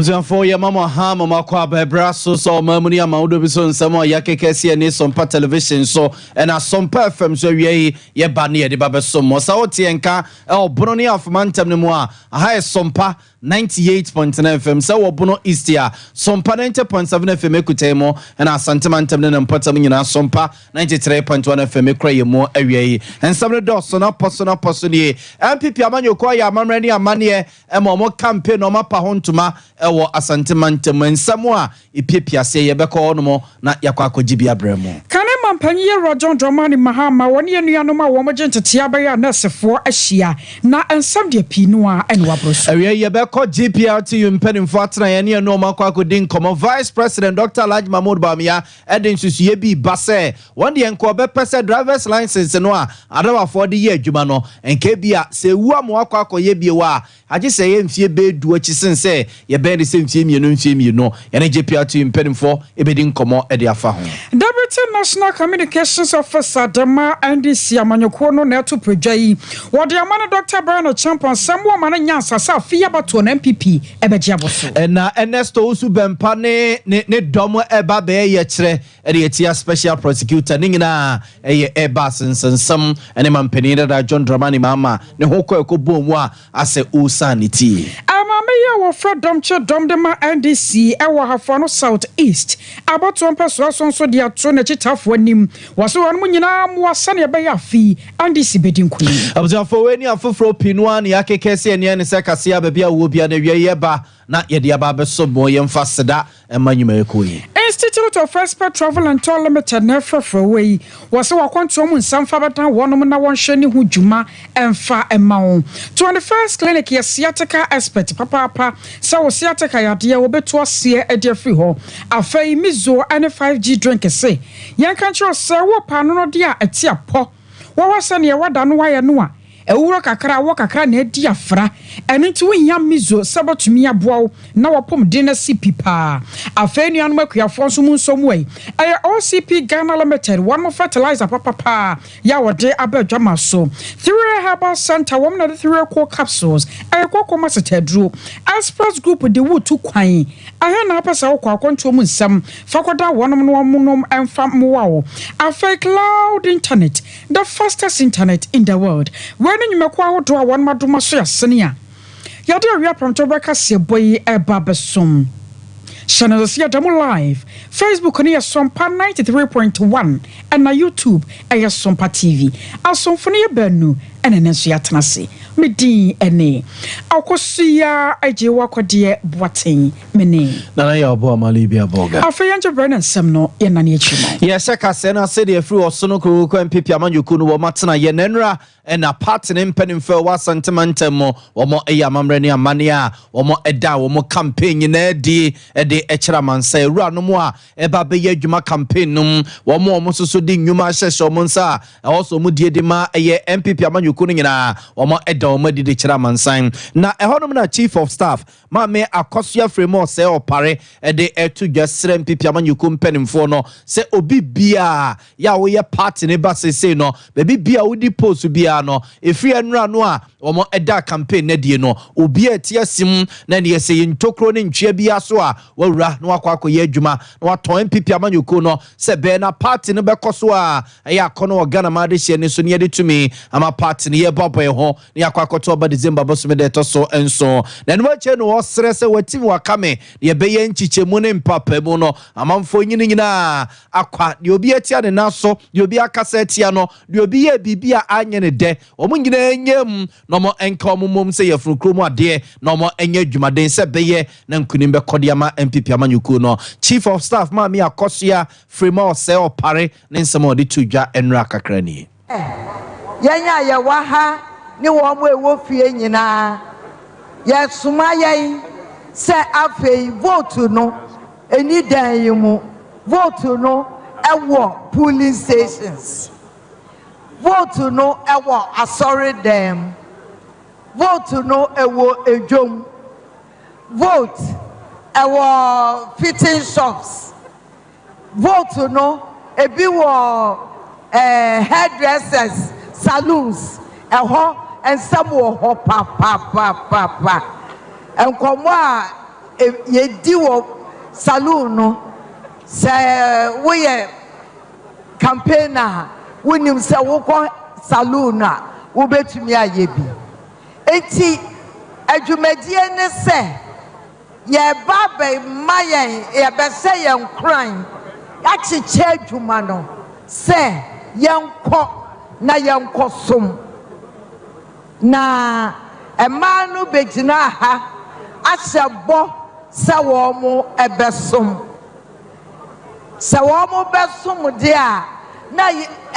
for your mama ham or Makwa Bebrasso, so Mamuni Amaudo, some more Yakesi and Sompa television, so and a Sompa from so ye bani the Baba Somo, Saotienka, El Broni of Mantam Nemoa, a high Sompa 98.9 FM, so Bono Istia, Sompa 90.7 FM Kutemo, and our Santamantam and Potamina Sompa 93.1 FM Craymo area, and some of the Dawson, Posona Posoni, and Pipiaman, Yokoya, Mamrani, Amania, and Momo campaign or Mapahontuma. Ewo asantemantam nsamwa ipepia se yebeko no na yakwako jibia bremo kane mampanye rojon dramani mahama woni enuanom a wo magentete abaya nasefo ahia na ensam de pinua ene wabroso awie yebeko GPRT mpanimfo atena ye ne no makwako din komo Vice President Dr. Laj Mahmoud Bamia edin susuye bi base won de enko be pese driver's license no a adawafo de ye adwuma no enke bia se wu amwakako ye bi wa age se ye mfie be du achisin se ye be de se mfie mienu no ye ne GPRT mpanimfo ebedin komo ede afa ho Deputy National Communications Officer Dema NDC amanyoko no na to prodwai wo de amana Dr. Brian Champion samwo mana nyansa sa fia bato na MPP ebeji aboso na Ernesto Usu Bempa ne domo eba be ye kire ede etia special prosecutor ningina eye eba sensensam ene mampeni da John Dramani Mama ne hokọ ekobomu a ase usanity amame ye wo frodom che dom Dema NDC ewo hafo no South East abato mpeso so de ato na chitafo anim waso won munyina mo asane ebe ya fi NDC bedin kuni abuzafo weni afofro pinua ne yakekese ene se kase ababia wo bia na wie yeba na yede aba beso mo yemfa seda emanyuma ekoyi Institute of Expert Travel and Tour Limited na frefro we waso wakonto mu nsamfa batan wonom na wonhwe hu djuma emfa emawo 21st clinic ya sciatica expert papa sa wo sciatica yade wo beto ase ede afri ho afai mizo ane 5G drink se yanka nchiro se wo pa no de a ati apo wo wase ne wada no waye no a ewuro kakra wo kakra na edi afra eni nti wonya mizo sabatumi aboa na wopom de na CP afeni anu makuafo nso mu nsom wei aya OCP Ghana Limited one fertilizer papa ya wode abadwama so 3 herbal center wom na 3 core capsules aya kokoma setadro express group de wutu kwan aya na apasa wo kwakonto mu nsam fakoda wonom no wonom emfa mwawo afa cloud internet the fastest internet in the world when you kwa wodo a won madoma so yasene a yade awia pronto beka se boy eba besom channel se yadamo live Facebook ne Sompa 93.1 and na YouTube Sompa TV asomfo ne banu ene nenso yatenase medi ene akosia aje wakode boaten mene na ya obo amali bia boga afeyanche Brennan sem no ye na ne achimo yes kase na se de free osono ko MPP amanyoku no wo matena ye nenra ena party ne mpanimfo wa santimantem wo mo eyamamre ne amania wo mo eda wo mo campaign na edi echira mansa ewura no mo a eba be ye adwuma campaign num wo mo soso di nnwuma hyehye mo nsa also mo die de ma eye MPP amanyoku no nyina wo mo eda wo mo di de chira mansan na ehonom na chief of staff ma me akosua fremo se opare ede etu dwasere MPP amanyoku mpanimfo no se obi bia ya wo ye party ne ba se no bebi bia wo di post bia no efri enura no a omo eda campaign na die no obi atia sim na ne yese ntokro ne ntwea bia so a wawura na wakọ ye adwuma na waton MPP amanyoku no se be na party no bekoso a ya akono Ghana ma de hye ne so ne ye de tumi ama party ne ye boboy ho ne yakwakoto oba December boso me de to so enso na no ache no osere se watim wakame ne be ye nchichemu ne mpapa mu no amamfo nyina akwa de obi atia ne naso de obi akasa atia no de obi ye bibia anye ne de omo nyina enyem no mo enka omomom se ye furu kromu ade no mo enye dwumaden se beye na nkunim be kodiama MPP amanyoku no chief of staff ma me akosia frema se opare ne nsemo de tudwa enra kakra ni yenya ye wa ha ni wo mo ewo fie nyina ye suma ye se afei vote no eni dan yimu vote no ewo polling stations vote no ewo asori dem vote no ewo ejom vote ewo fitting shops vote no ebi wo hairdressers saloons eho and some wo ho pa enkomo a yedi wo saloon no se wo ye campaigner wonim se wo ko saloon a wo betumi aye bi enti adwumadie ne se ye baba mayen ye be se ye nkran achiche adwuma no se ye nkọ na ye nkọ som na ema no begina ha asebo se wo mo ebesom se wo mo besom de a na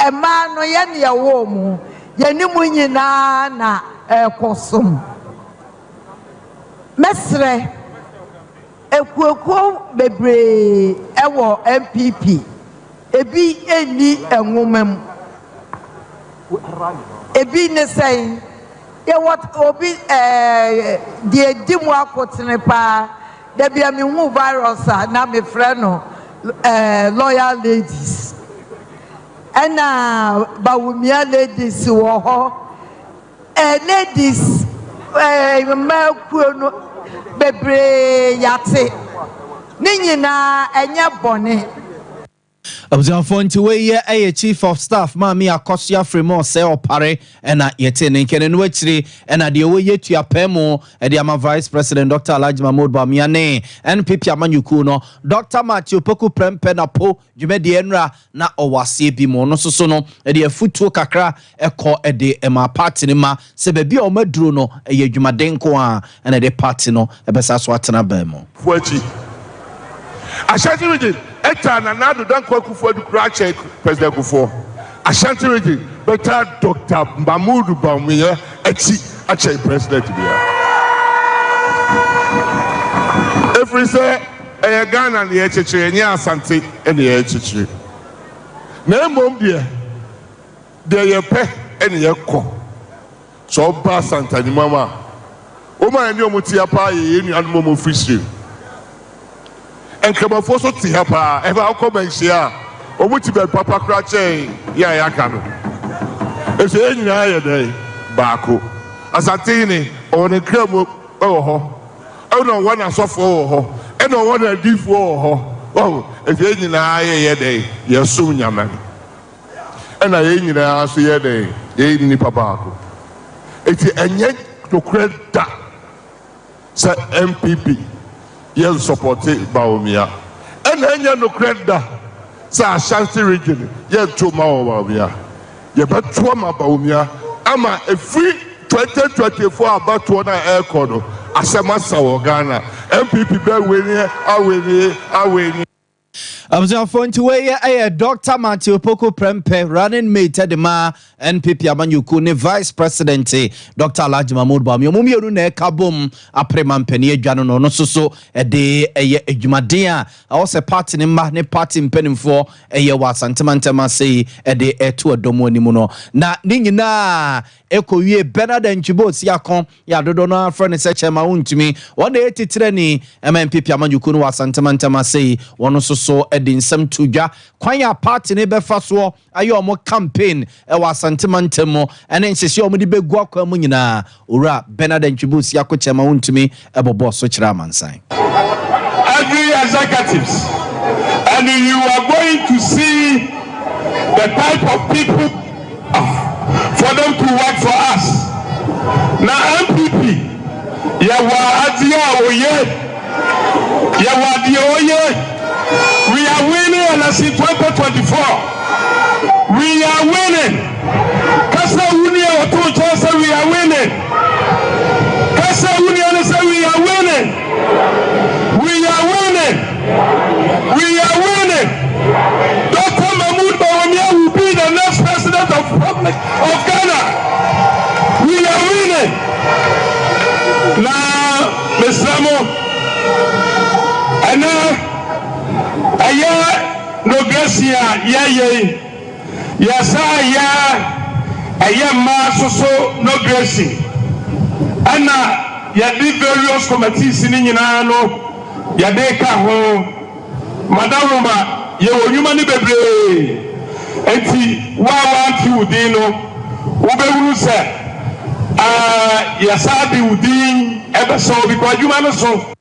ema no ye ne ye wo mo ye ni mu nyina na ekosom mesre ekueko bebre ewo MPP ebi eni enwomam ebi ne say ye what obi de dimu akotene pa da bia me hu virus na me frɛ no loyal ladies ana bawumia ladies wo ho ladies ma kuo no bebre yate ni nyina enye bone Observe nti we ye chief of staff Mami Akosia Fremo se opare ena yete ne nkene no akiri ena de we yetua pemo e de ama vice president Dr. Alhaji Mahmoud Bamiane NPP amanyuku no Dr. Matthew Poku Prempe na po dwumede enra na owase bi mo no soso no e de afutuo kakra ekọ e de ema party ne ma se ba bi o maduro no e ye dwumaden ko a ena de party no e besa so atena ba mo fuachi Ashanti region eta na nado dan kwakufu adu krache president kufo Ashanti region better Dr. Mahmoud Bamiane echi ache president bia every say Ghana na echeche nya Asante ene echeche na emom de ye pe ene ye ko so ba Santa ni mama o ma ni omuti apa ye nu anu mo free and come on, so Tiapa, ever I'll come and share. Or would you be Papa Cratchay? Yeah, I can. It's any day, Baku. As a teeny or the crumb, oh, no one I saw for, and no one I did for, oh, it's any day, you're soon, young man. And I ain't ask the day, ain't Papa. It's a yet to credit that, said MPP. Yen supported Bawumia. And then you no credit sa Ashanti region. Yen tuma Bawumia. Ye bet tuma Bawumia. Ama a free 2024 about to na air kono. Asema sawo Ghana. MPP be winning. Observe nti we Dr. Matthew Poku Prempe running mate de ma NPP amanyuku ne vice president Dr. Alhaji Mahmoud Bamiane mumienu na ekabom aprema mpani adwano no soso de eye adwumaden a awose party ne ma ne party mpanimfo eye wa Asantema sei de eto adomo animu no na ni nyina ekowie Bernard Nchibo siakon ya dodo no afro ne seche ma untumi wona etitre ni MPP amanyuku no wa Asantema sei wono soso de nsem tudwa kwanya party ne befa so ayo omo campaign e wa Asantema ntemo ene nsese omo de begu akwa mu nyina owura Bernard Nchibo siako chema untumi ebobo so kira mansan every executives and you are going to see the type of people for them to work for us. Now MPP, yawa adia oye, yawa adia oye. We are winning election 2024. We are winning. Kasa Unia Otucho say we are winning. Kasa Unia say we are winning. We are winning. We are winning. Dr. Mahmoud Bamiane will be the next president of Ghana. We are winning. Now, Mr. Mo, and now, no gracia, yes, I am no gracie. And now, various committees in Inano, Yadeka home, Madame, you money baby. And want you, Dino, Ube say, yes, I be within ever so because you man so.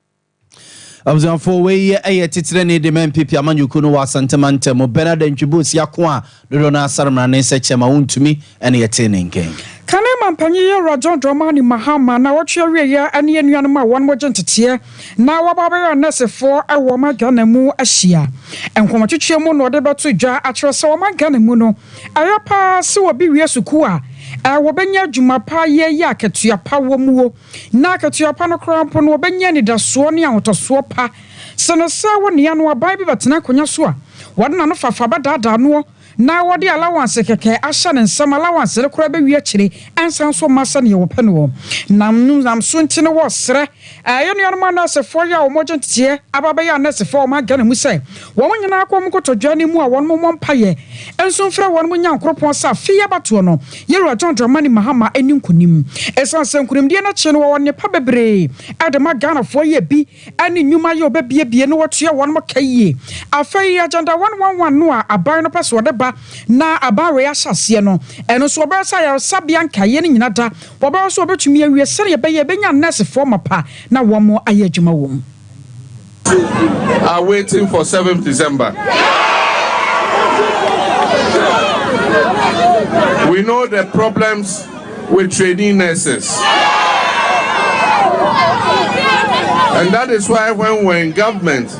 Abuzanfo we eye titire ne de men pipi amanyuku no wasantema mo Bernard Ntwibos yakwa dodo na asarmra ne se chema wontumi ene yete ne nken Kane mampanyi ye Rajon Dramani Mahama na wotwe wiye ane anuanom a won mogentete na wababa nesefo ewo magana mu ahia enkomotwetwe mu no de beto dwa akyerese wo magana mu no ayapa se obi wie suku a wobenya adwuma pa ye ya ketua pa wo muo na ketua pa no krampo no wobenya ni daso ne ahotoso pa senese wo ne anu abai bi betena konya so a wode na no fafa badada no na wode allowance keke ahya ne nsam allowance le kora be wi akire ansan so masa ne wo pe no nam so ntine wo sere ye no anoma na sefo ya wo mogentete ababa ya na sefo ma gana mu sai wo nyina akom kotodwa ne mu a won mo mpaye enso mfra won mo nyankropon sa fiya bato no ye Rajon Dramani Mahama eni nkunim esan sankunim de na che no won ne pa bebre adema Ghana fo ye bi ani nyuma ye obabie no wotua won mo kaye afai agenda 111 no a aban no paso de ba na abare ya hyase no eno so oberasa ya sabia nkaye ne nyina da oberasa so obetumi awie sere ye benya nurse for mapa na wo mo ayadwuma wo are waiting for 7th December. We know the problems with trainee nurses. And that is why when we're in government,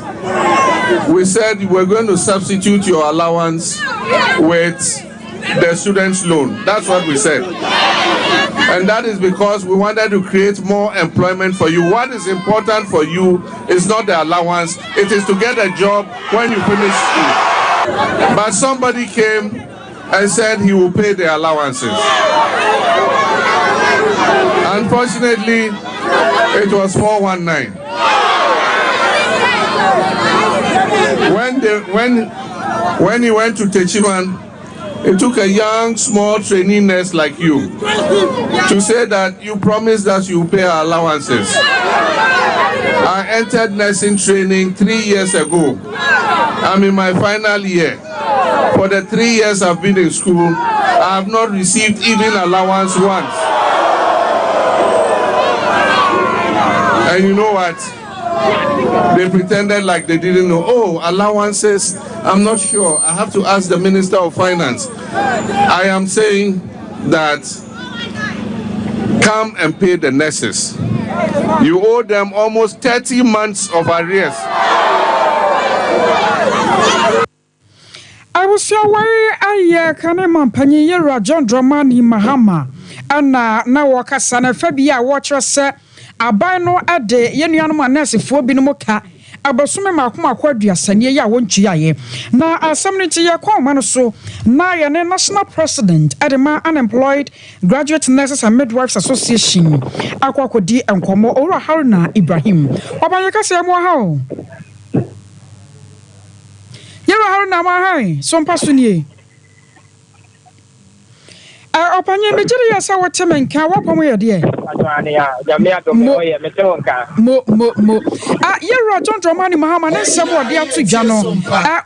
we said we're going to substitute your allowance with the student's loan. That's what we said. And that is because we wanted to create more employment for you. What is important for you is not the allowance, it is to get a job when you finish school. But somebody came and said he will pay the allowances. Unfortunately, it was 419. When he went to Techiman, it took a young, small trainee nurse like you to say that you promised that you pay our allowances. I entered nursing training 3 years ago. I'm in my final year. For the 3 years I've been in school, I have not received even allowance once. And you know what? They pretended like they didn't know. Oh, allowances, I'm not sure. I have to ask the Minister of Finance. I am saying that come and pay the nurses. You owe them almost 30 months of arrears. I was so worried. I can't mampanyi ye Rajon Dramani Mahama ana na wakasa na fabia watch aban no ade ye nuanom anesefo bi no moka abasume makoma kwaduasane ya wontwiaye na asam no nti ye kwoma no so na ye ne national president adema unemployed graduate nurses and midwives association akwakodi enkomo owura Haruna Ibrahim obaye kase mo ha o yero Haruna ma hai Sompa sunie opanye mejiri ya sa wotemenka wopomo ye de ye Rajon Dramani Mahama ne nsem wode atodwa no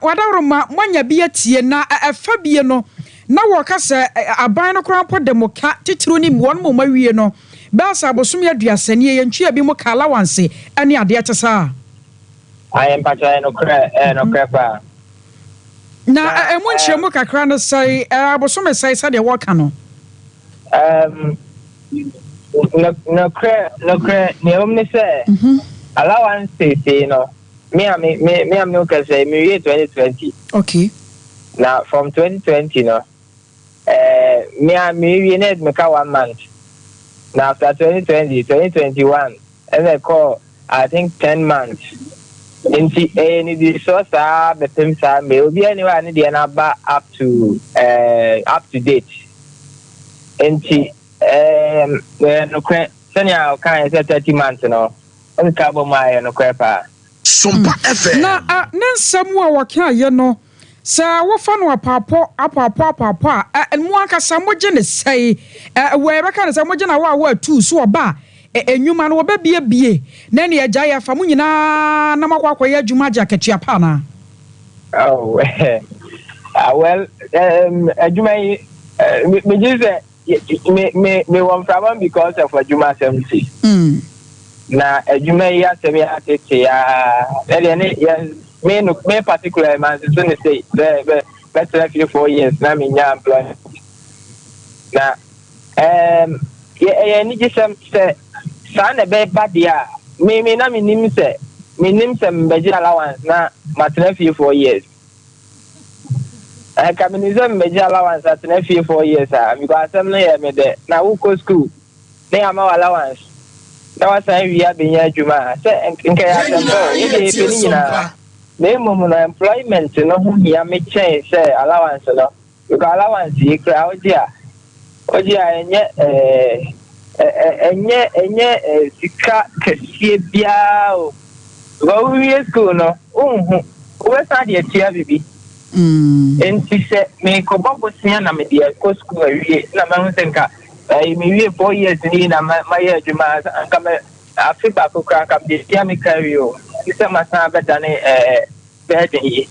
wadawroma mwanya bi atie na afa bie no na woka se aban no krampo demoka titiro ni won mo mawie no ba sa abosom ya duasane ye ntwea bi mo kala wanse ane ade atesa I am pacha no kra na emu nchemu kakra no sai abosom sai sa de woka no no cre ne omni say allowance say no me okay say me 2020 okay now from 2020 no me need me ka 1 month now after 2021 and I call I think 10 months inti any the source the things are me obi anywhere need the number up to date inti no cre senya kan say 30 months no on cabo my no crepa Sompa FM na nensam a waka ye no sa wo fa no apapo enu aka samoje ne sei we be kan samoje na wa tu so oba enwuma no oba bie na ne agya ya fa mu nyina na makwa ya adwuma agya ketua pa na oh well adwuma me just me one problem because of adwuma assembly na adwuma yi asɛm ya tete ya me particular man so ne say better 4 years na me nya employment na ni gisem say sa na be badia me na me nim say mbeji allowance na matena 4 years communism mbeji allowance atena 4 years because asem na ya me de na wo go school na ya ma allowance na wa say wi abenya adwuma say nke ya sembo ye be ni nyina me mum no employment no ho ya me chen say allowance no because allowance ye kra odia enye sika kesie bia o go we school no we sa de tia bibi enti se me ko bobo sia na me de ko school awie na ma hu senka me wie 4 years ni na ma ye adwuma anka me afiba ko kra ka de tia me carry o isa ma sa beta ne beti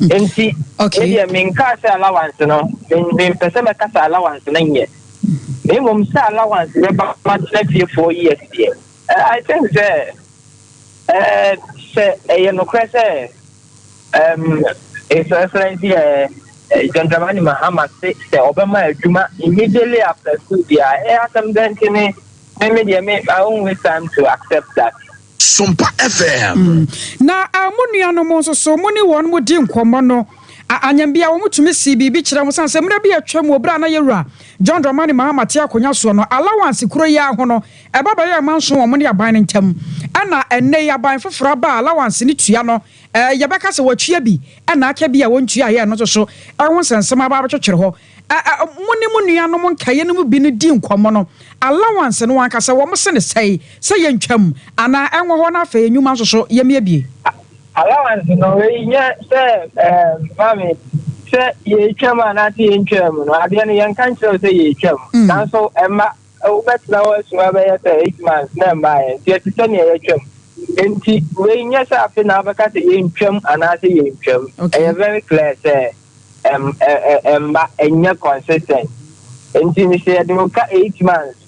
enti okay me nka sa allowance no me pese me ka sa allowance na nye me mum sa allowance me ba ma 4 years there I think say no kwese it's excellency gentleman Muhammad say obama adwuma immediately after school there some then me I won't waste time to accept that. Sompa FM. Na amunua no mo so mo ni won mo di nkomo no anyambia wo mutumi CBB kire mo sanse mra bi atwam obra na yewura John Dramani Mahamati akonya so no allowance kuro ya ho no e baba ya manso wo mo ne aban ntam ana enne ya ban foforo ba allowance ni tua no ye beka se watua bi ana aka bi a wontua ye no so e ho sensem aba betwetwere ho muni munua no mo nkaye no mu bi ne di nkomo no allowance no wanka se wo mo se ne sei se ye ntwam ana enwo ho na fa enyuma so ye miebie allowance no we nya say mami say ye chama na ti ntwam no ade ne yan kan say ye twam dan so emma o betla wo so ba ye 8 months na mbae ti ti ne ye twam enti we nya say afi na ba ka say ye ntwam ana say ye ntwam e very clear say emba enya consistent enti ni say de ka 8 months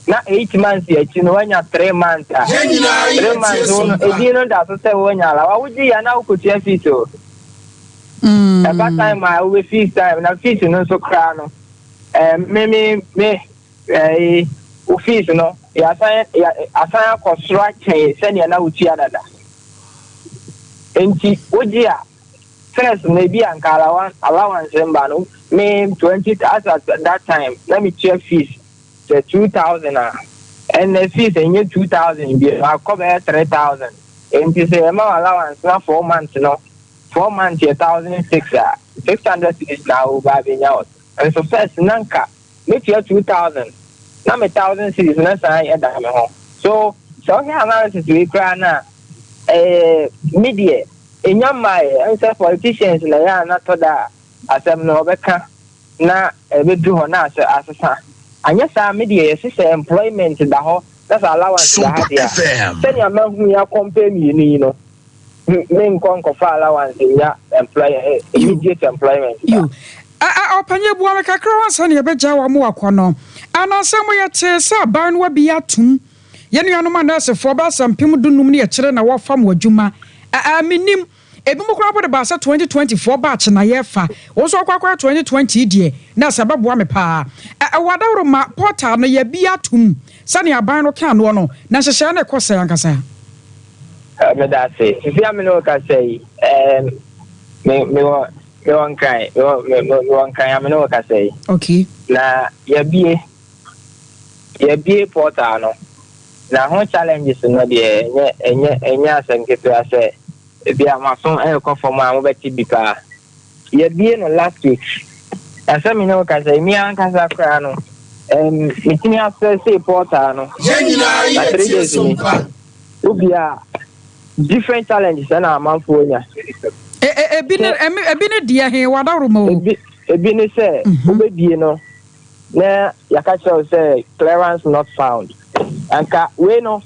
na 8 months ya chino wanya 3 months 3 months no edino da so say wanya la wa wuji ya na ukutia fito about time I we feast time na feast no so kra no me o feast no ya asan akosra chen se ne na utia dada enti wuji ya first maybe ankara allowance mba no me 20 at that time let me check feast 2,000 and the fees in 2,000 be I cover 3,000 and this amount allowance now 4 months 4 months 1,006 600 is now baby out and so first nanka make your 2,000 now 1,000 cities na say so analysis we cry na media in your mind and politicians na ya na to da asem no beka na be do ho na asesa anya sa media yes employment da ho that's allowance da ha dia senya mahu ya company ni no me nkonko fa allowance ya immediate employment you opanye bua me kakra wansa ne be gya wa mo akono anasem ye te sa ban wa bi atum ye nuanom anasefo ba sampem dunum ne ye kire na wo fam wadwuma minim ebi mo kura bo de ba sa 2024 batch na ye fa wo so kwakwa 2020 die na sababu ame pa wadawro ma portal no ye bi atum sane aban no kan no na hyehye na ekosa yankasa me da say si am no ka say me won kai am no ka say okay na ye bie portal no na ho challenges no de enye asenketo ase be amason e from am beti bika ye bie no last week asa me no ka say mi an kasa kra no mitini access portal no Yenina ye Sompa ubia different challenges na amanfo nya ebi ne dia he wadawro ma o ebi ne say obedie no na yakacho say clearance not found anka we no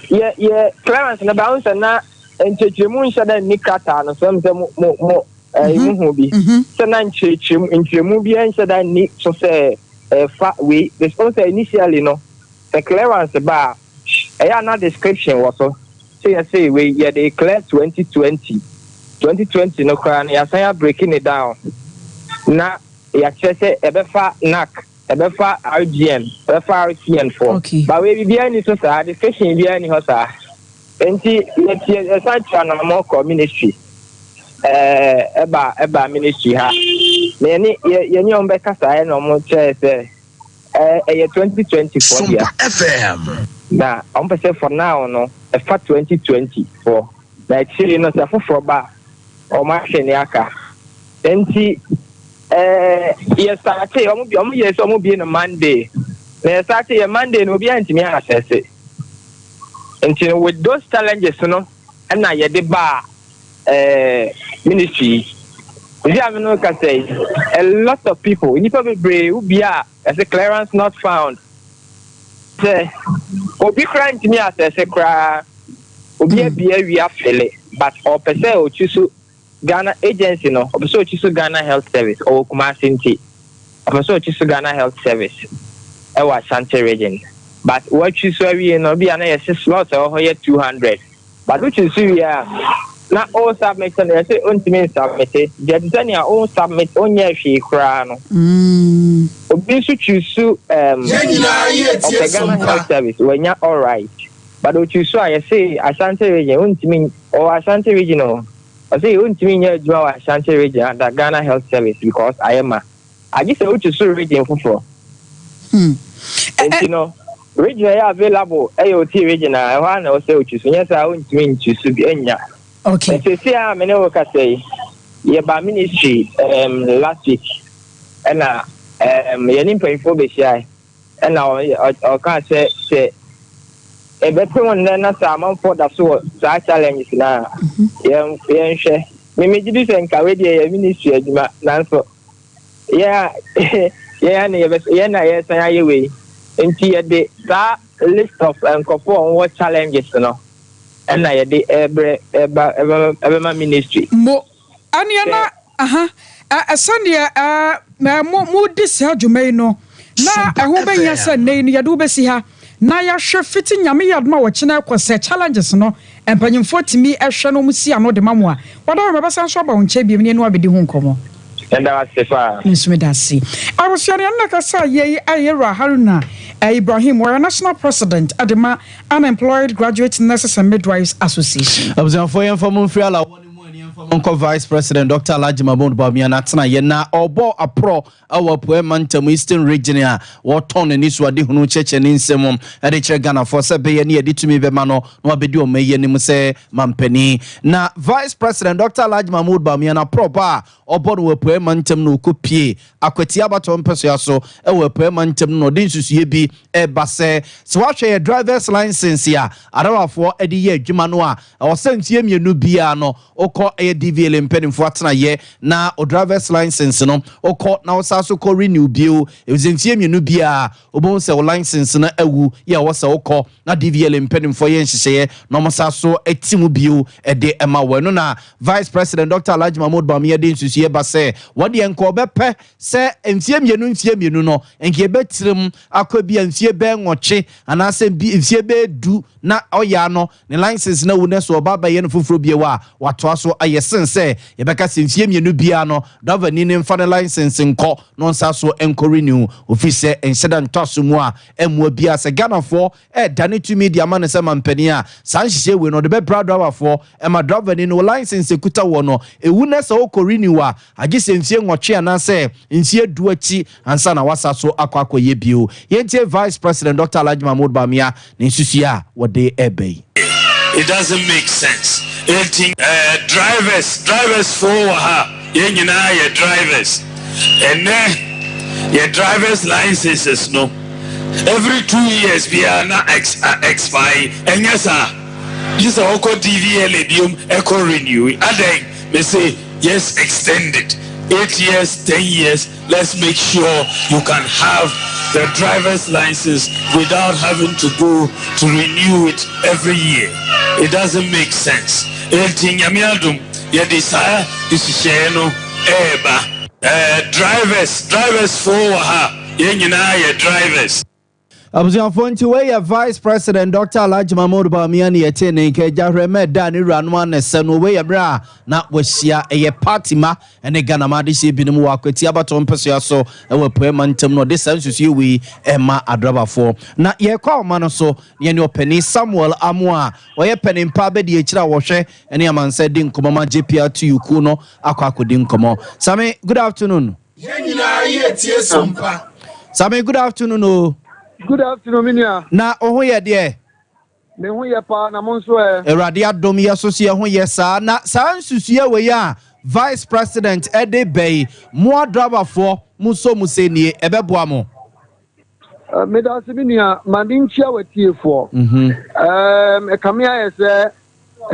ye clearance na bounce na enchechemu nshada nikata no so mo ihu bi so na enchechemu bi nshada ni so say fa we the sponsor initially no the clearance ba another description also. Say we declare 2020 no crown. You're breaking it down. Now you say ebefa NAC, ebefa RGM, ebefa RCN for. Okay. But we be any so sir. Discussion be any hosa. Enti yet such an more ministry. Eba ministry ha. Many ye on beka sa no mo che say 2024 Sompa FM. Na on say for now no e fa 2024. Na actually no say for ba o ma hwe ne aka. Enti yes start omo yes omo be no Monday. Na start ye Monday no be antimi access. Enti with those challenges no na ye de ba ministry. Can say a lot of people, you probably brave, as a clearance not found. Say, Obi crying to me as a cry, Obi we are fele, but or per se or choose Ghana agency, no, or so choose Ghana Health Service or Kumasinti, or so choose Ghana Health Service, our Shanti region. But what you saw, we no be an slot or 200, but which is we are. Na all submit and I say ultimate submit it. Jadania all submit on your she crown. Obi should choose Ghana Health Service when you're all right. But what you saw, I say Ashanti region, ultimate or Ashanti regional. I say ultimate draw Ashanti region and the Ghana Health Service because I just say what you saw region for. And you know, region available AOT regional. I want to say what you say. Yes, I won't mean to be enya. Okay. See, I mean, I say, yeah, by ministry last week, and you didn't pay for the shy, and now I can't say a better one than a salmon for the so challenge now. Yeah, share. Maybe you do think I read a ministry, Nanso. Yeah, yes, I way. Into that list of what challenges, you know. And I did every ministry. Mo Aniana, a Sunday, more this Jumeno. Na a woman, yes, and name Yadubesiha. Na ya sure fitting Yami Yadma, which now was challenges, no, and Panyan 40 me as Shano Musia, no de Mamma. What I remember some shop on Chabi, and no be the home come. And I was the far. Miss Medasi. I was sharing like I saw ye Ayera Haruna Ibrahim, were a national president at the Unemployed Graduate Nurses and Midwives Association. I was on for Friala. Uncle Vice President Dr. Alhaji Mahmoud Bawumia Natana Yena Obo Apro our poor Mantam Eastern region ya Waton and Iswadi Hunu Church and Insemum Ediche Ghana for Sebe and Yedi to me Bemano no Abedu Meye Nimuse Mampeni na Vice President Dr. Alhaji Mahmoud Bawumia na proba Obo no poor Mantam no kupie akweti abaton peso so e poor Mantam no din susu bi e base so ahwe driver's license ya arawafo edi ye adwuma no a o sentie mienu bia no okọ DVL mpedimfo atena ye na o driver's license no okọ na osaso ko renew bio e zentie mienu bia obon se o license na awu ye wo se okọ na DVL mpedimfo ye nhyehyeye na osaso etimu bio e de ema wenu na Vice President Dr. Alhaji Mahmoud Bawumia de nsusu ye ba se wode enko bepe se entie mienu no enke betirim akobia entie be nwoche anase bi entie be du na oya no ne license na wune so baba ye no foforo bie wa wato aso ayesen se ye beka senfie mienu bia no davani ne mfa license nko no nsa so enko renew office enhyeda ntoso mu a emu bia se Ghana for dane to media man se mampani a san hye we no de be bra driver for ma davani no license ekuta wo no ewune se okọ renew a age senfie nwoche anase nfie duachi ansa na wasa so akwa ye bio yentie Vice President Dr. Alhaji Mahmoud Bawumia ne nsusu a wode ebe. It doesn't make sense. Drivers for your drivers and then your driver's licenses no every 2 years we are not expire and yes sir this is also DVL idiom echo renew and then they say yes extend it 8 years 10 years let's make sure you can have the driver's license without having to go to renew it every year. It doesn't make sense. You desire this no drivers for drivers. Abusuafo nti we ya Vice President Dr. Alhaji Mahmoud Bawumia yete ne nke jahweme da ne ranwa ne se no we ya bra na wahia eye party ma ene Ghana ma de sie binim wa kwati abato mpeso so e we poema ntem no de sansusu we ema adrabafo na ye kwa ma no so ye ne opani Samuel Amoa we peni mpa be de ekira wo hwe ene amanse di nkomoma JPR to yuku no akwa nkomo Sami, good afternoon. Yenyina ye tie Sompa. Sami, good afternoon o. Good afternoon, Minia. Na oho ye de. Me ho ye pa na monso e. Erade adom ye so se ho ye sa na san susuye we ya Vice President Ede Bay mo driver for muso musenie ebeboa mo. Me da se Minia mandinchia wetiefo. E kamia ye se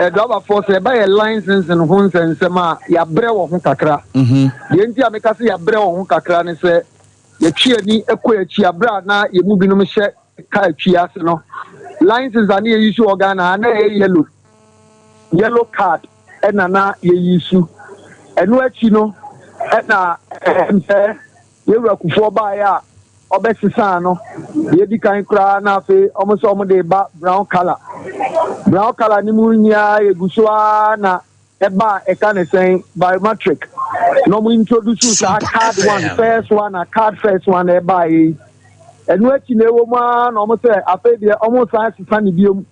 driver for se ba ye license and ho nsensema ya bre wo ho kakra. Ye nti ameka se ya bre wo ho kakra ne se ye twie ni ekwachi abra na ye mu binum hye ka twi ase no license ani ye issue organa na ye yellow card ena na ye issue enu achi no ena ye rakufo ba ya obesisa no ye di kan kra na afi omoso omde ba brown color ni mu nya ye gusua na eba ekane sen biometric no mo introduce a card first one eba yi enu achi na ewo ma no mo say afa de omo san sisani biom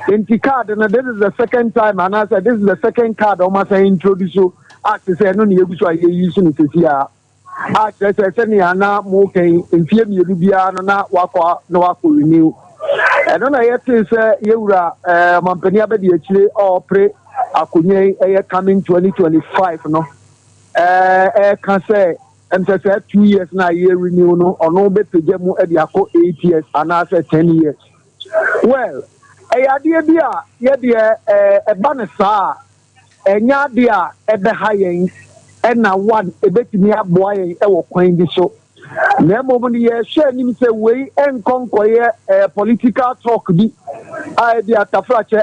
enti card na this is the second time and I said this is the second card omo say introduce act say no na yegusu a ye use no sesia act say ni ana mo kan enfie mielu bia no na wakọ renew eno na yete say yewura mampani abedi akire opre akonye coming 2025 no can say say 2 years na year renew no ono be pege mu e dia ko 8 years and I say 10 years well ade bia ye de ba ne saa enya de a ebe ha yen na one ebetimi aboa yen e wo kwan bi so na mo ni ye hwe nim say we enkonkoye political talk bi a de atafrache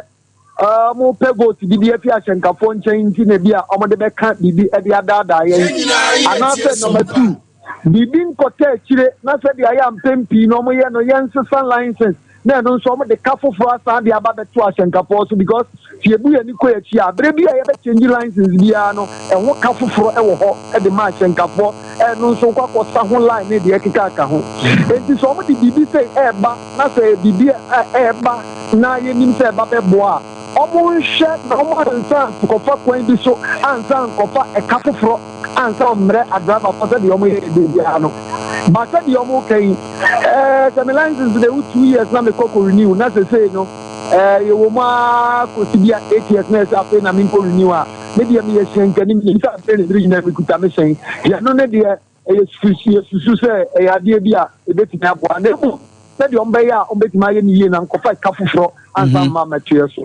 mo pego ti bi afi ahyenkafo nchen nti na bia omode be ka bibi e de adada yen anase number 2 bibi nkota akire na se de aya mpempi no mo ye no yensa license na no so mo de kafo for asa de aba beto ahyenkafo so because tie bu ye ni ko achi abre bi ye be change license bia no e ho kafo for e wo ho e de ma ahyenkafo e no so kwakọ sa ho line ne de ekika aka ho enti so mo de bibi say e ba na say bibi e ba na ye nim say ba be boa omo nhye na omo ansan kofa kwan bi so ansan kofa e kafo for ansan mre adraba for de omo ye de bia no but the omo kai the license de 2 years na me ko renew na say no ye wo ma ko sibia 8 years na say na me ko renew a me dia me ye shenka ni me sa pe ni na me kuta me shen ya no ne dia ye susu say e ade bia e betimi aboa na mu said ombe ya ombetimi aye ni ye na nkofa kafufro ansa ma matue so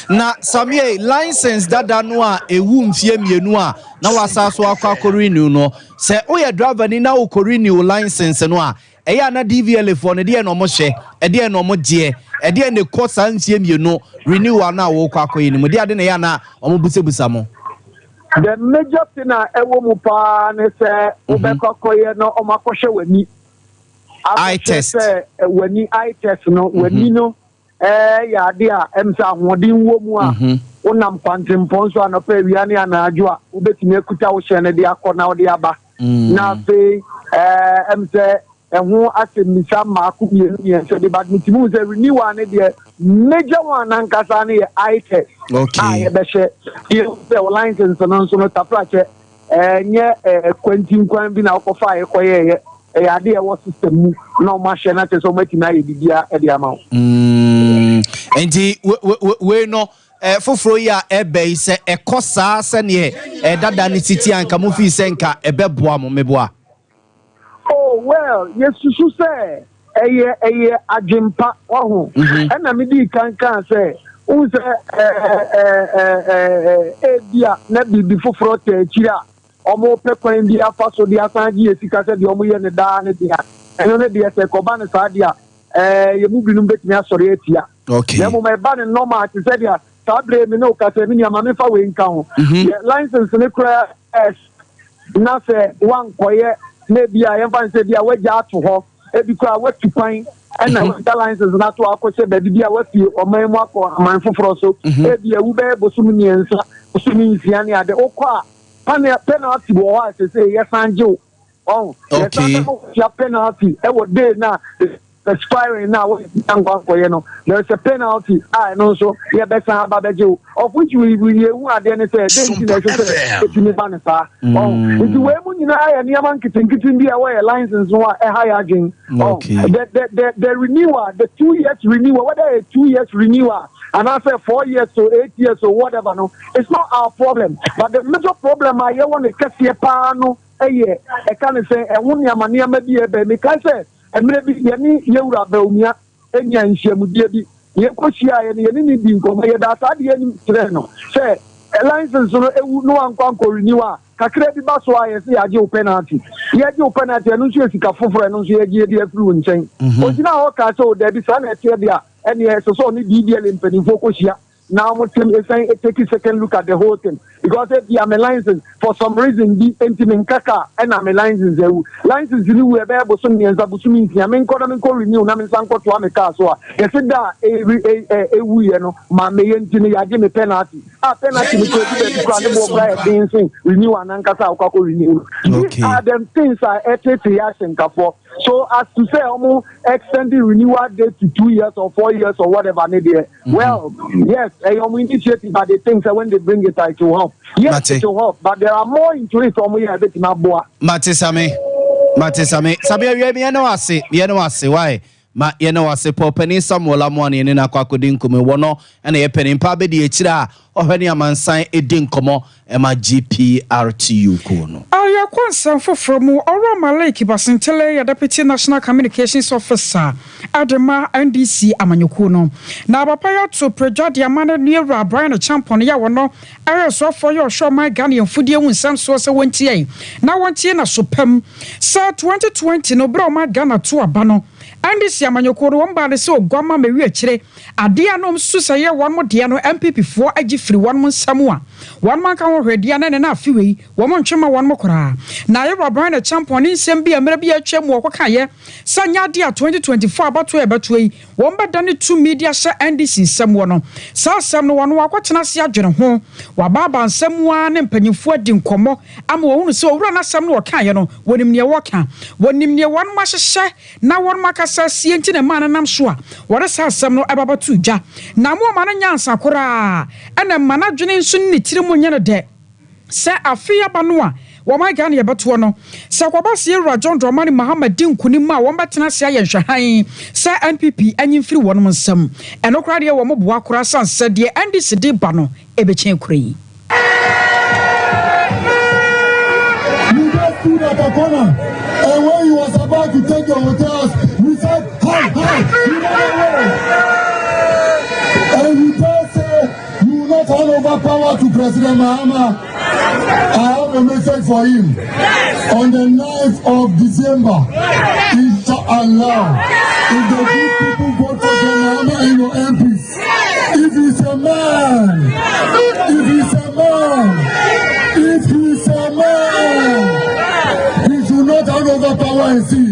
na samie license dada no a ewu mfie mienu a na wasa so akwa renew no se oye driver ni na o renew license no a eya na DVL for ne de no mo hye e de no mo je e de ne kosa mfie mienu renewal na wo kwa akoyi ni mo de ade na ya na omo busebusa mo the major thing na ewo mu pa ne se obekokoye no omakoshe wani eye test wani eye test no wani no ya de a emsa hodin wo mu a wonam kwantempo so anopa wiane anaajo a wobetimi akuta wo hye ne de akọ wo de aba na fe emse ehu asemisa maako bienu so de badmitimu ze renewal ne de major one ankasa ne eye test okay be hye the license no so no tafrache nye kwantinkwan bi na okofa ayekoye ya de wo system mu na ma hye na teso matimi aye bibia e de ama enti we no foforo ya ebe se ekosa se ne dada ni titi anka mo fi se nka ebeboa mo meboa oh well yesusu se eye agimpa ohu na me di kankan se unse bia na bibi foforo ta akira omo pekwan bi afa so dia sanji esika se de omo ye ne da ne dia eno ne dia se ko ba ne sa dia ye mu binum betimi asori atia okay na mo me ba ne normal ti se dia sabre me no ka se me ni ama me fa we nka ho license ne kra na se wan koye na bia ye fa se bia waja ato ho e bi kra watu kwan and the license not to acquire the Bibia what you or my mark or my froso, maybe a Uber Bosuminians, Bosuminians, the Oka, penalty war, to say yes, and you. Oh, okay. Your penalty, every day now. Expiring now, there's a penalty. I know so. Yeah, better about you. Of which we are then say, it's in Banasa. Oh, it's way when you know, I can be away a license or a higher game. Okay. The renewal, the 2 years renewal, whether a 2 years renewal, and after 4 years to 8 years or whatever, no, it's not our problem. But the major problem I want to catch a pano a year. I can't say, I won't have money, maybe a baby. And maybe Yura Belmia, and Yanshamudia, Yakosia, and Yanini Dinko, that's at the end. Say, a license, no one can renew. Kakrebi Baswa, I say, I do penalty. Yet your penalty, and Nushika for and Nushia fluent chain. But now, Castle, there is an area, and yes, so only DBL in Penifocosia. Now, I'm saying, take a second look at the whole thing. Because I'm a license, for some reason, the intimate kaka, and I'm a license. License, you were able to me as a Busumi, I mean, Kodamiko renew, Namin Sanko to America. So I said that a we, my main I give me penalty. A penalty because renew and Ankasa renew. These are the things I take reaction for. So as to say, almost extending renewal date to 2 years or 4 years or whatever, well, yes, I am initiated by the things that when they bring it, I to help. Yes, it will help, but there are more into it from where I bet in Abua. Matisame, Sabia, you know, I say, why? Ma I say, Popeni, some will have money in a quackudin come one, and a penny pabedi chira, or any man sign a dinkomo, and my GPRTU Kuno. I acquire from Ora Malaki Basintele, a Deputy National Communications Officer, Adema NDC Amanyukuno. Now, Papaya to project the man near Brian Champion Yawano, I saw for your show my Ghanaian foodie when some source of 1 Now, 1 na supem, Sir 2020, no bro, my Ghana to a bano. And this Yamanyoko, one by the so Gama Maria Chile, a dianom Susaya, one more diano MPP for a free 1 month Samoa. 1 month already, and enough few, 1 month chama 1 more cora. Now, Brian a champion in Sambia, maybe a chem wakaya, Sanya dia 2024 about to a battery, 1 but done 2 media share and this in someone. Sa some no one walk Nasia General home, Wababa and someone and penny for dim como, I'm only so run as some wakayano, when him near waka, when him near 1 master share, now 1 marker. Sientin a man and I'm sure. What is has some no about 2 ja? Now more man and Yansa Cora and a managing soon Tirimuniana de. Say a fear banua. What my Gani about one. Sakabasi John Dramani Muhammad Din Kunima, 1 Batanasia and Shahai, Say NPP and you free 1 month some. And no cradia one more Wakurasan said, dear Andy Sidi Bano, Ebechen Cree. You just stood at the corner, and when you was about to take your hotels, we said, hi, you know. And you just say, you will not hand over power to President Mahama. I have a message for him. On the 9th of December, inshallah, if the good people vote for Mahama and your MPs, if he's a man, he should not hand over power and see.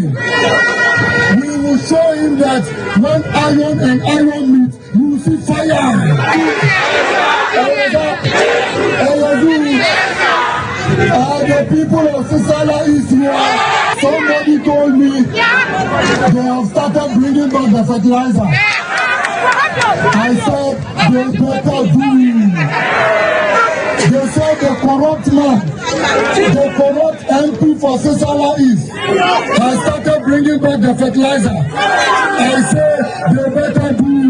We will show him that when iron and iron meet, you will see fire. The people of Sisala is here. Somebody told me they have started bringing back the fertilizer. I said they better do it. They said the corrupt man, the corrupt MP for Sisala East has started bringing back the fertilizer. I said they better do it.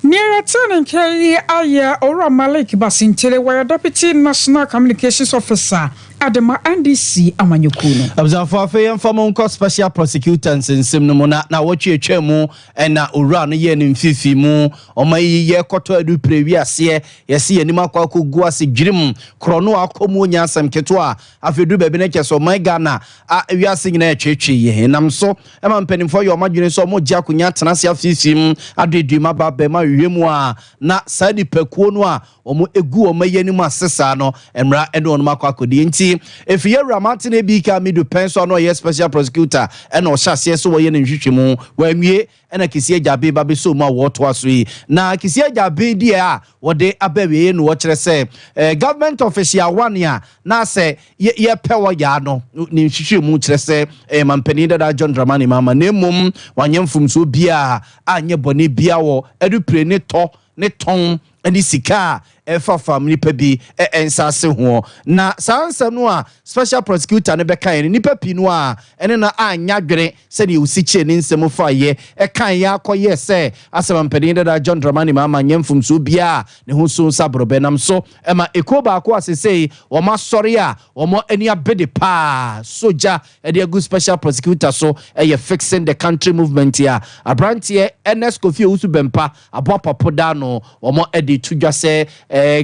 Near turning Kelly Aya or Malik Basintele, where Deputy National Communications Officer Adema NDC Amanyukuno. Abzafafe and Famonco Special Prosecutors in Simnomona, now what you chemo and now run yen in Fifi mo, or my year quarter du previous year, yes, see anima kwaku guasi grim, chrono acomunia some ketua, after do bebenekes or my Ghana, we are singing a churchy, and I'm so, I'm penning for your margin so much Jacunia Tanasia Fisim, I did you my babema, Yemua, na saa nipekuo no a omo egu omo yanim asesa no emra ene onoma kwakodi nti efiye Ramate na bi ka midu penso no ye special prosecutor ene o hyase so wo ye ne nhwehwemu wanwie ena Kisia Jabe ba be so ma wo to aso yi na Kisia Jabe die a wo de abawe no wo kire se government official one ya na se ye pewo ya no ni nhwehwemu kire se mampani da John Dramani Mahama na mum wanyemfum so bia anye bone bia wo edupre ne to ne ton ani sika efa family pa bi ensase ho na sansa no a special prosecutor ne bekan ni nipa pi no a ene na anya dwere se de usiche ne nsem fa ye kan ya akoye se asemampani da John Dramani Mahama nyemfum so bia ne ho so sabro benam so ema ekoba ko asese wo ma sori a wo mo ani abede pa soja e de agu special prosecutor so ye fixing the country movement ya abrantie NS Kofi Usu Bempa abo papoda no wo mo edi tudwa se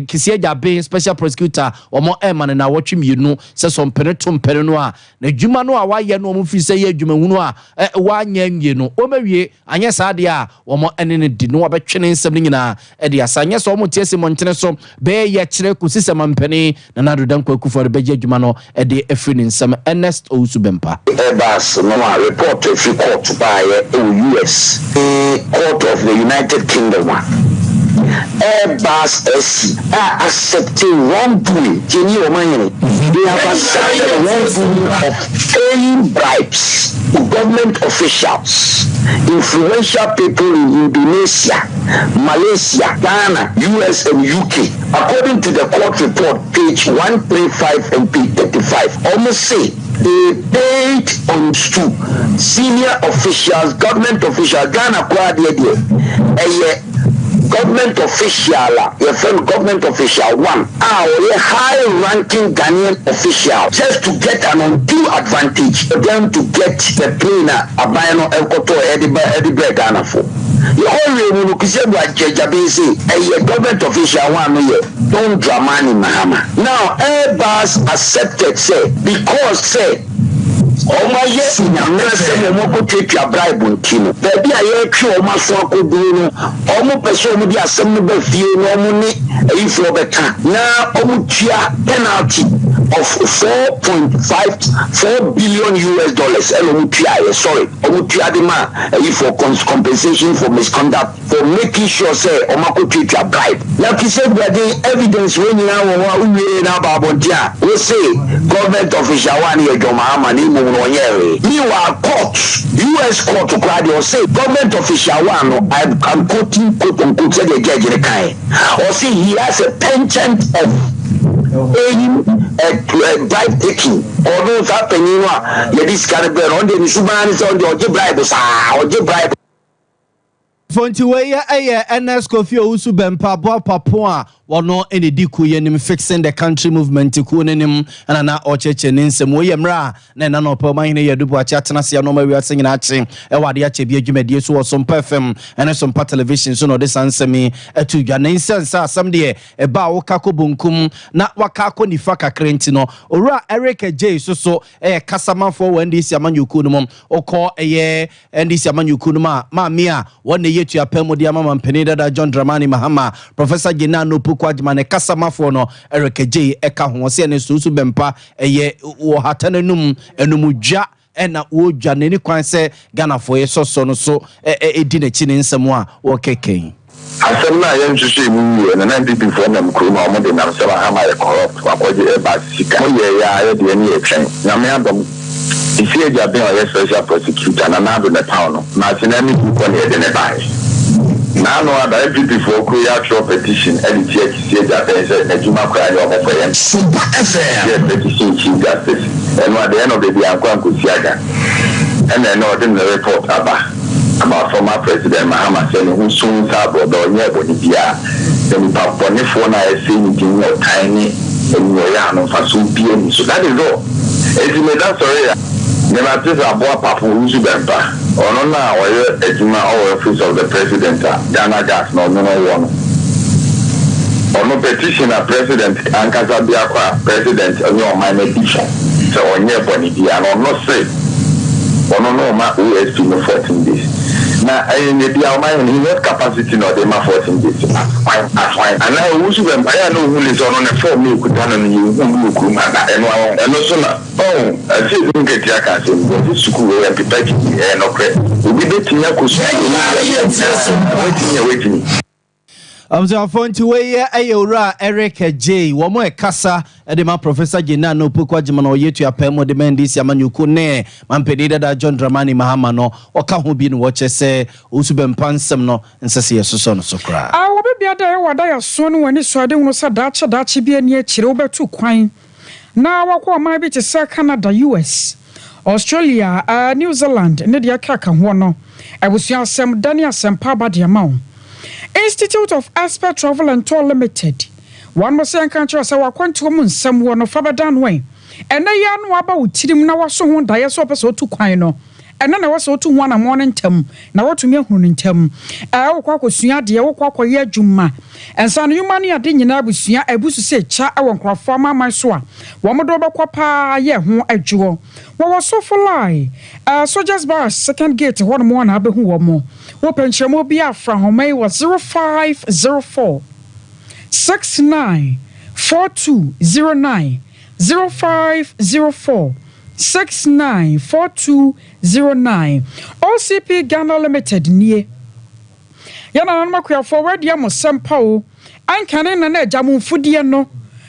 Kisia Jabe special prosecutor omo man na watchim yinu se so mpene no a na dwuma no a waye no omo fi se ye dwuma hunu a wanya nwie no o mawie anye saade a omo ene ne di no obetwene nsem nyina e de asanye so omo tiese montene so be ye kire kusise mampene na nadodan kwakufor be je dwuma no e de afri ne nsem Ernest Owusu Bempa Airbus no a report of court by US court of the United Kingdom Airbus SC are accepting wrongdoing. They have accepted wrongdoing of paying bribes to government officials, influential people in Indonesia, Malaysia, Ghana, US, and UK. According to the court report, page 135 and page 35, almost say they paid on senior officials, government officials, Ghana, government official, your friend government official one, a high-ranking Ghanaian official, just to get an undue advantage for them to get the plane a Bayano Elkoto Eddie Ghana for. You already know a government official one don't Dramani Mahama. Now Airbus accepted say because say Oma yes nyamese mo ko take your bribe ntino baby aye twa o maso akodu no omo pese omo di asem no ba fie no omo ni ayifo beka na omo tua penalty of 4.54 billion US dollars omo tua sorry omo tua de ma ayifo compensation for misconduct for making sure say omo ko take your bribe like you said the evidence when you now we na babontia we say government official one ye Mahama ni meanwhile, court, US court to cry or say government official one, I'm quoting quote unquote said the judge in the kind. Or say he has a penchant of paying bribe taking. Although it's happening, this kind of on the Suban is on the bribe. Fonti we NS Kofi Owusu Bempa bo papoa wono ene diku yenim fixing the country movement ku nenim ana na ocheche ne nsem we yemra na na no pa mahine yedubu achi atena se no ma wi asengina achi e wade achi bi adwumade so Sompa FM ene Sompa television so no de sansemi atudwa ne nsensa asam de e ba wo kako bonkum na waka ko nifa kakrenti no owura Eric J so kasamafo wande isi amanyuku no mom okọ ndisi amanyuku no ma mia wone yetu ya pemo di amama mpeni da John Dramani Mahama Professor Ginano Pukwadima ne kasamafo no Eric J eka ho se ne Susu Bempa wo hatane num enumudwa ena wo dwa ne ni kwan se Ghana fo ye so no so edi na chi ne nsem a wo keken asem na ye ntwehwe mu na 90 before na mkuru ma mo de na se ba hama ye corrupt akwaje e ba sika mo ye ya de ni e twen na me adom Kisia Jabe or special prosecutor na na do the town na tinani ku ko ne de ne bai na no ada before ku ya throw petition and the Kisia Jabe say na juma kwa ya o for yam Sompa FM yes petition chief justice and at the end of the day ankwa Kosiaga and then no the report about former president Mahama saying who soon sabo do nye bodi bia then papa ne for na say ni tin no tiny and no ya no fa so bia ni so that is all it made that sorry never just about Papa Owusu Bempa or no now or office of the president Ghana gas no one or no petition a president and Casabiaqua president on your mind edition so on your body and I'm not say or no ma OSP no 14 days na the dia man he has capacity no dey ma 14 days fine and now we should be buy no who is on the form me kuta no you who ku ma na eno so na I say don't get ya ka say go school we prepare no credit we be tinya ko waiting so phone to way ayora Eric J womo e kasa e de ma professor Jena no pokwa jima no yetu apemo de mendisi amanyuku ne mampedida da John Dramani Mahama no oka ho bi no wo chese osube mpansem no nsese yesoso no sokra wo bibia da wada ya so no wani so ade hu sa dache bi ani akire wo betu kwan na wakọ ma bi te se Canada, US, Australia, New Zealand ne de aka ho no ebusua asem Daniel Sompa ba de ma Institute of Expert Travel and Tour Limited. One more saying country as our quantum moon some one of Fabadan way. And I yan waba with Tidim now so one diaso episode to quino. And then I was so to one a morning term. Now what to me hunting term. I walk with Suya dear walk ye Juma. And son you money I didn't know with Suya a bush say cha I won't cry for my swa. One more double quapa ye who a jewel. What was so for lie? So just bar second gate one more and I be who more. Open Chamobia from Home was 0504 69 4209 0504 69 4209 OCP Ghana Limited near Yana Makia forward Yamo Sompa and Canin and Jamun Fudiano.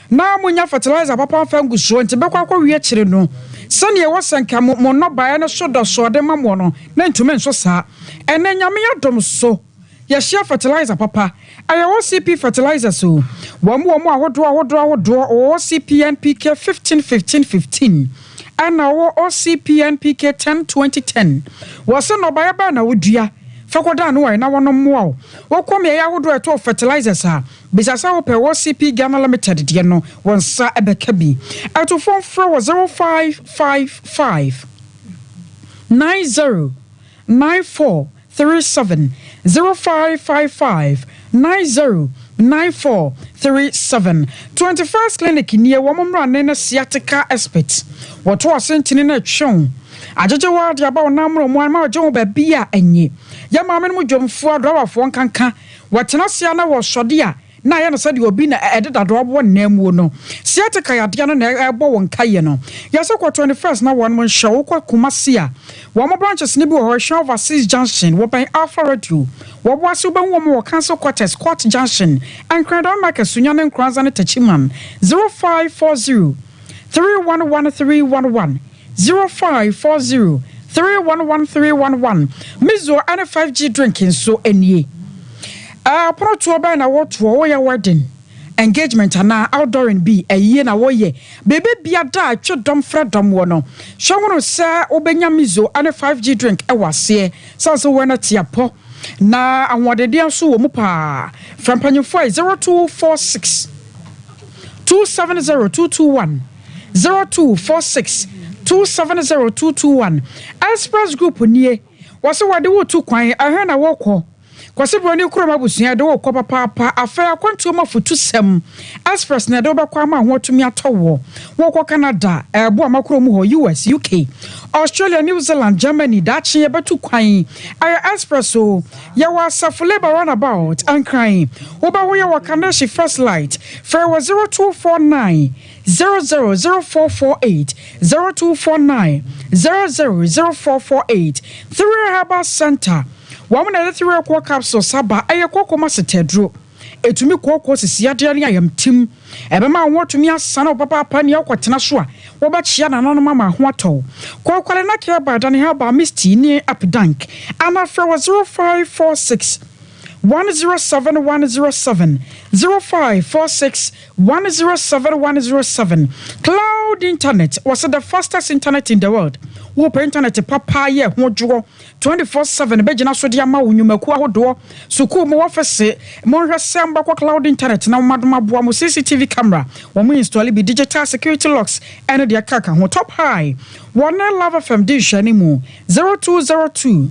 Now when you fertilizer Papa Fangus so and Tobacco Riachino. Sunny was and come no by and a shoulder so de mamono, then to men so sa, and then Yamia dom so. Yes, share fertilizer, Papa. I OCP fertilizer so. One more draw or OCP and PK 15. And now OCP and PK 10 was no by a banner would ya. Fakodan way now one more. What come here? I would do a tour fertilizers, sir. Because our OCP Ghana Limited, Diano, one Sir Ebekabi. At to phone for 0555 909437 0555 909437 21st clinic near woman run in a sciatica expert. What was sent in a show. Ajajawa de aba onamro mo ma ojo ba bia anyi ya ma me no dwomfo adrawafo nkanka watena sia na wo sode a na ya no sade obi na ededa drobo namu no siate kayade no na ebo won kaye no ya so kwa 21st na won mon show kwa kumasi a wo mo branches ne bi wo show overseas junction wo ban Alpha Radio wo bo aso ban wo mo cancel quarters court junction and credon market sunya ne nkranza ne tachiman 0540 311311 0540 311311 Mizo and a 5G drinking so any pro to buy na what for your wedding engagement and outdoor and be a year na woye baby be a da chodom fredom wono show no say obenya Mizo and a 5G drink e wase so we na tiapo na anwode dia so wo mu pa from panyufo 0246 270221 0246 270221 Express Group nie wase wade wo tu kwan ahwe na wokọ kwase bro ni kuro mabusua de wokọ papa afa akwantu mafutu sem Express na de obekwa ma ho tumi atowo wokọ Canada ebo amakuro mu ho US UK Australia New Zealand Germany dachi ye betu kwan ayo Express o ye wa safule ba runabout and crying oba wo ye wa Kaneshi First Light for 0249 000448 0249 000448 3 Herbal Center woman na 3 kwa capsule saba ayekoko masetedro etumi kokko sisiade ne ayam tim ebema wotumi asana papa pani akwatena so a wo ba chia na nanu mama ho atɔ kokwale na ke ba dan Herbal Misty ni Updank ama fra 0546 107107 0546 107107 Cloud Internet was the fastest internet in the world. Wo internet papa ye ho dwo 24/7 bejina so dia ma wonyumaku ahodo suku mo office mo hwese mba kwa Cloud Internet na madoma boa mo CCTV camera wo mo install bi digital security locks and dia kaka ho top high one Love FM dish animu 0202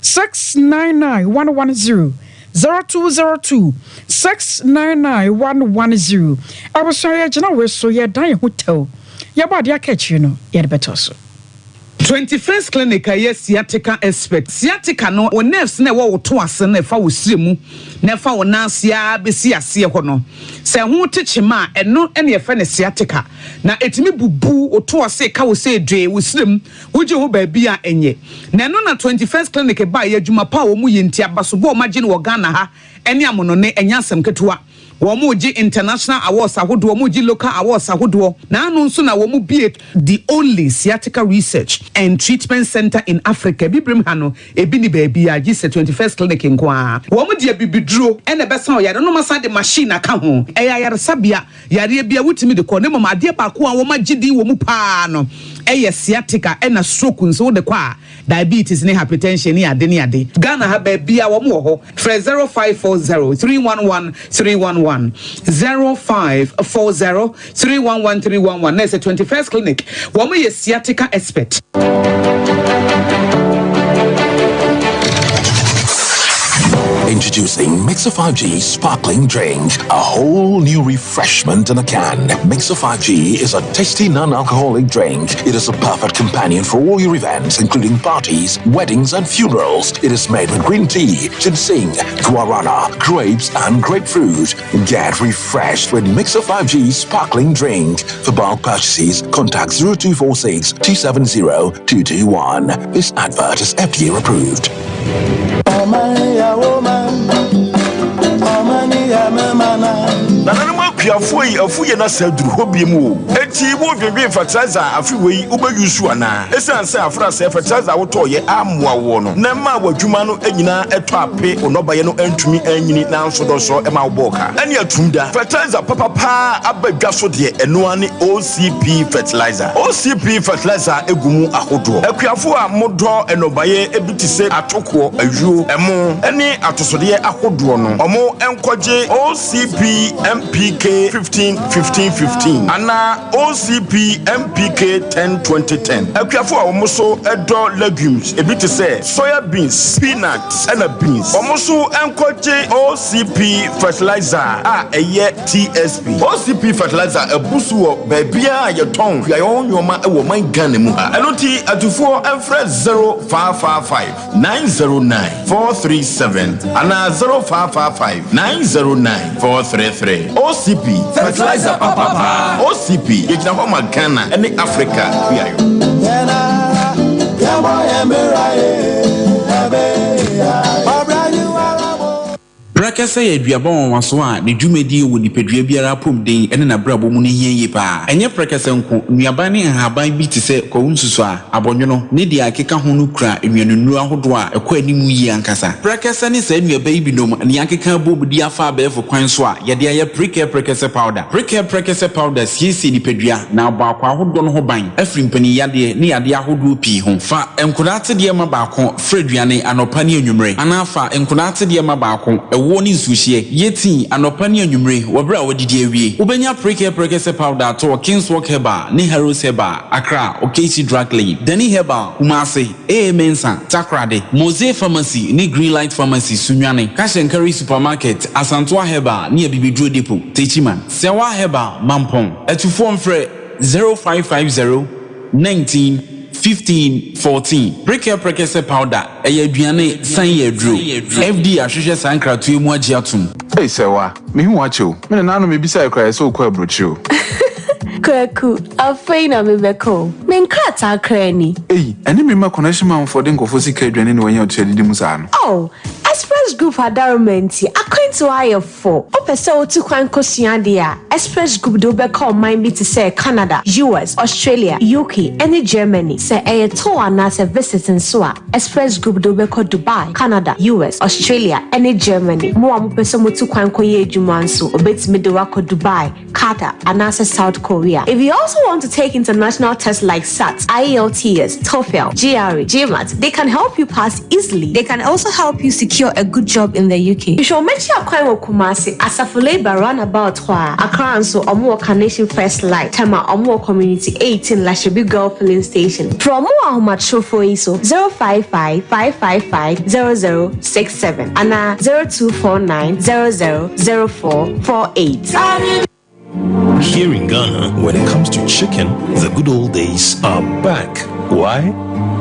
699-110 0202 699-110 I was sorry jina we so ye dan hotel ye ba dia catch you know ye better so 21st clinic a sciatica expert. Sciatica no o nerves na wo to ase na fa wo siremu na fa wo nansia besi ase ho no. Se ho techima eno ene ye fa ne sciatica na etimi bubu o to ase ka wo se dwe wo sirem wo je ho ba bia enye. Na eno na 21st clinic ba ye adwuma pa wo mu yenti abaso bo magine wo Ghana ha ene amono ne enyasem ketewa. Womuji international awards ahodo womuji local awards ahodo na anu nso na womu be the only sciatica research and treatment center in Africa bibrim hano ebi ni baby a gise 21st clinic nkoa womu de bibiduro ene besa o yare no masa de machine aka ho eya yare sabia yare bia wutimi de ko ne mama de ba ko a womu gidi womu pa no eye sciatica ena stroke nso de kwa diabetes ne hypertension ne ade Ghana ha baby a womu ho 0540 311 311 0540 311 311. There's a 21st clinic. Woman is sciatica expert. Introducing Mixer 5G Sparkling Drink, a whole new refreshment in a can. Mixer 5G is a tasty non-alcoholic drink. It is a perfect companion for all your events, including parties, weddings, and funerals. It is made with green tea, ginseng, guarana, grapes, and grapefruit. Get refreshed with Mixer 5G Sparkling Drink. For bulk purchases, contact 0246 270 221. This advert is FDA approved. Piafoi afuye na saduru hobi mu eti wo dwedwe fertilizer afiwei ubayusu ana esanse afra se fertilizer woto ye amwa wo no na ma wadwuma no anyina eto ape onobaye no antumi anyini na nsodoso e ma woboka ani atumda fertilizer papa abadwa so de eno ane OCP fertilizer egumu ahodo akuafo a modo enobaye ebitise atoko ayuo emo ene atosode ahodo no omo enkoje OCP MPK 15 ana OCP MPK 10 akuafo a omoso edo legumes ebiti say soya beans, peanuts and beans omoso enkoje OCP fertilizer a eye TSP OCP fertilizer ebusu wo baabia ye ton ya yoma e wo man Ghana mu ha enoti atufo enfre 0555 909 437 ana 0555 909 433 OCP fertilizer papa OCP yekina ho magana ene Africa biayo Brakasa ye duabon waso a ne dwumedi wo nipadua biara pom den ene na brabo mu ne hiye pa enye brakasa nko nuaba ne haban bi te se ko nsusu a abonwono ne dia akeka ho no kura enwanunu ahodo a ekọ animu yi ankasa brakasa ne sa nuaba yi binom ne akeka bobudi afa abefo kwan so a ye de aye brakasa powder siesi nipadua na abakwa ahodo no ho ban afrimpani yade ne yade ahodo pi ho fa enkodate de ma baako freduane anopa ne enwumre anafa enkodate de ma baako woni nsuhie yeti anopa ne anwumre wobra wodidi awie ubenya prekese powder to Kingswalk Herbal ne Heroes Herbal Accra Okesi Drug Lane Dani Herbal Kumasi Mensa Takrade Mose Pharmacy ne Greenlight Pharmacy Sunwane Kashenkari Supermarket Asantwa Herbal ne Bibidro Depot Techiman Sewa Herbal Mampong etufo mfre 0550 19 15-14 prekese powder aduane san yedro FD ahwehwe sankratu emu agiatum hey sewa me hu acho me na no me bisa ekra so ko abrochio Kwaku afeina me beko me nkrata krani hey eni me ma connection man for den kofo sika aduane ne wanya otudi musa no oh Express Group Adarumenti according to IF4 opese otu kwan kosua dia Express Group do be call mind me to say Canada, US, Australia, UK and Germany say e to ana se visiting so a Express Group do be call Dubai, Canada, US, Australia and Germany mo am pese motu kwan koye adwuma nso obetimi de wako Dubai, Qatar and South Korea. If you also want to take international tests like SAT, IELTS, TOEFL, GRE, GMAT, they can help you pass easily. They can also help you secure a good job in the UK. You should make sure you Kumasi Asafo Labor roundabout Hwa Accra so Omo Carnation First Light Tema Omo Community 18 Lashabi Girl Filling Station. From Omo Ahumad for ISO 055 555 0067 and 0249 000448. Here in Ghana, when it comes to chicken, the good old days are back. Why?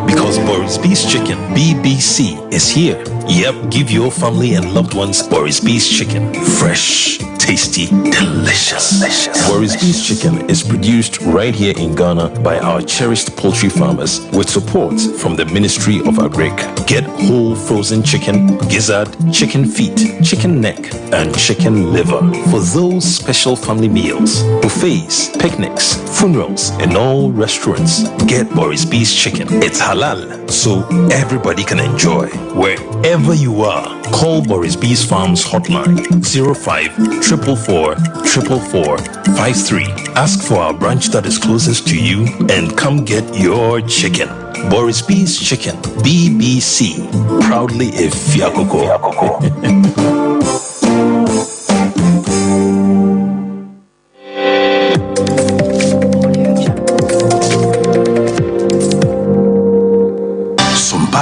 Because Boris B's Chicken, BBC, is here. Yep, give your family and loved ones Boris B's Chicken. Fresh, tasty, delicious. Boris B's Chicken is produced right here in Ghana by our cherished poultry farmers with support from the Ministry of Agric. Get whole frozen chicken, gizzard, chicken feet, chicken neck, and chicken liver for those special family meals, buffets, picnics, funerals, and all restaurants. Get Boris B's Chicken. It's halal, so everybody can enjoy. Wherever you are, call Boris B's Farms hotline 05 444 444 53. Ask for our branch that is closest to you and come get your chicken. Boris B's Chicken, BBC, proudly a Fiakoko.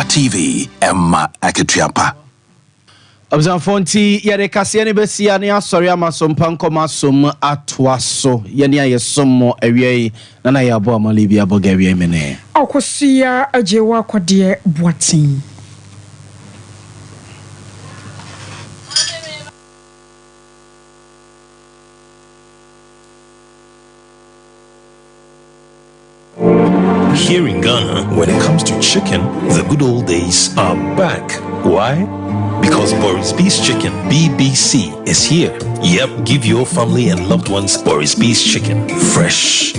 TV Emma Akitiapa. Observanti yere kase ne besia ne asori amasompa nkoma som atoaso ye ne ayesomo awie na ya bo amalibi aboga awie mene akosia ajewa kwade boatin Here in Ghana, when it comes to chicken, the good old days are back. Why? Because Boris B's Chicken, BBC, is here. Yep, give your family and loved ones Boris B's Chicken. Fresh,